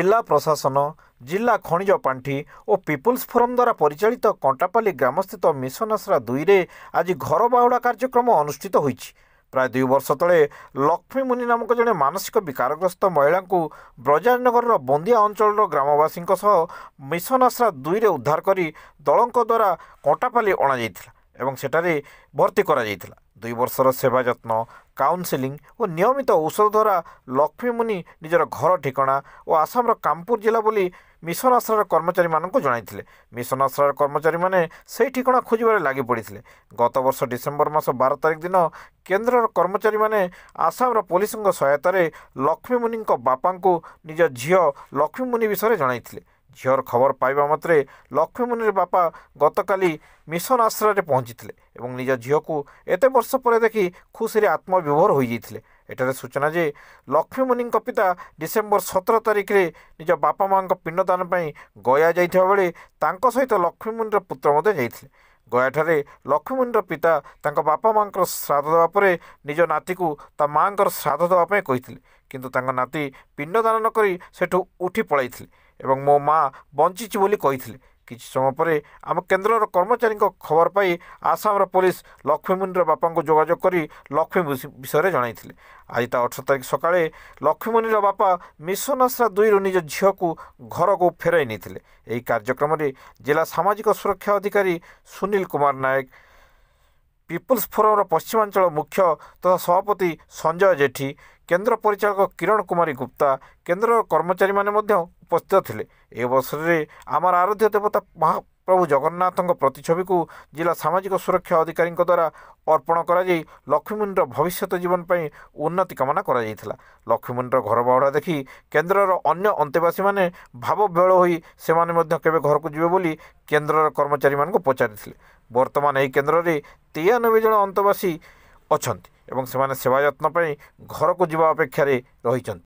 जिला प्रशासन जिला खनिज पांठी और पीपुल्स फोरम द्वारा परिचालित कंटापाली ग्रामस्थित मिशन आसरा 2 रे आज घर बाहुड़ा कार्यक्रम अनुष्ठित होईछि। प्राय 2 वर्ष तले लक्ष्मी मुनि नामक जड़े मानसिक विकारग्रस्त महिला को ब्रजानगर बंदिया अंचल ग्रामवासी मिशन आसरा 2 रे उद्धार कर दलों द्वारा कंटापाली अणाଯାଇଥିଲା एवं सेठारे भर्ती करा ଯାଇଥିଲା। 2 वर्षर सेवा यत्न काउनसेलिंग और नियमित औषध द्वारा लक्ष्मी मुनि निजर घर ठिकाना और आसामर कामपुर जिला बोली मिशन आश्रार कर्मचारी मानक जणाइथिले। मिशन आश्रार कर्मचारी माने से ठिकाना खोजबार लागि पड़िथिले। गत वर्ष डिसेम्बर मास 12 तारिख दिन केन्द्र कर्मचारी माने आसामर पुलिस सहायतार लक्ष्मी मुनि बापा को निज झील लक्ष्मी मुनि विषय जणाइथिले। झीर खबर पाइबा मात्रे लक्ष्मी मुनिर बापा गतकाली मिशन आश्रय पहुंची और निज झील को एत वर्ष पर देखि खुशी आत्मविभोर हो जाते। एठारे सूचना जे लक्ष्मी मुनि पिता डिसेम्बर 17 तारिख रे निज बापा माँ पिंडदान गया जाइथिबा बेले तांको सहित लक्ष्मी मुनिर पुत्र मध्य जाइथिले। गयाठारे लक्ष्मी मुनिर पिता तांको बापा माँ श्राद्ध देवा परे निज नाती को ता माँ श्राद्ध देवाई कही, किंतु तांको नाती पिंडदान नक सेठू उठी पलैथिले एवं मो माँ बंची बोली कही। किछि समय पर आम केन्द्र कर्मचारी खबर पाई आसाम पुलिस लक्ष्मी मुनिर बापा को जोगाजोग कर लक्ष्मी विषय जणाइथिले। आज ता 18 तारिख सकाळे लक्ष्मी मुनिर बापा मिशन आश्रा 2 रु निज झील को घर को फेराई नहीं। यही कार्यक्रम में जिला सामाजिक सुरक्षा अधिकारी सुनील कुमार नायक, पीपुल्स फोरम पश्चिमांचल मुख्य तथा सभापति संजय जेठी, केन्द्र परिचालक किरण कुमारी गुप्ता, केन्द्र कर्मचारी माने मध्य उपस्थित थिले। ए अवसर में आमर आराध्य देवता महाप्रभु जगन्नाथ प्रतिछवि को जिला सामाजिक सुरक्षा अधिकारी द्वारा अर्पण कर लक्ष्मी मुनिर भविष्य जीवन पर उन्नति कामना करा जायथिला। लक्ष्मी मुनिर घर बाहुड़ा देखि केन्द्र अन्य अंतेवासी माने भावविह्वल होई सेमाने मध्य केबे घर को जिवे बोली केन्द्र कर्मचारी मानक पचारिथिले। वर्तमान एही केन्द्र रे 93 जन अंतेवासी अछंती एवं सेमाने सेवा यत्न घर को जीवा अपेक्षा रही।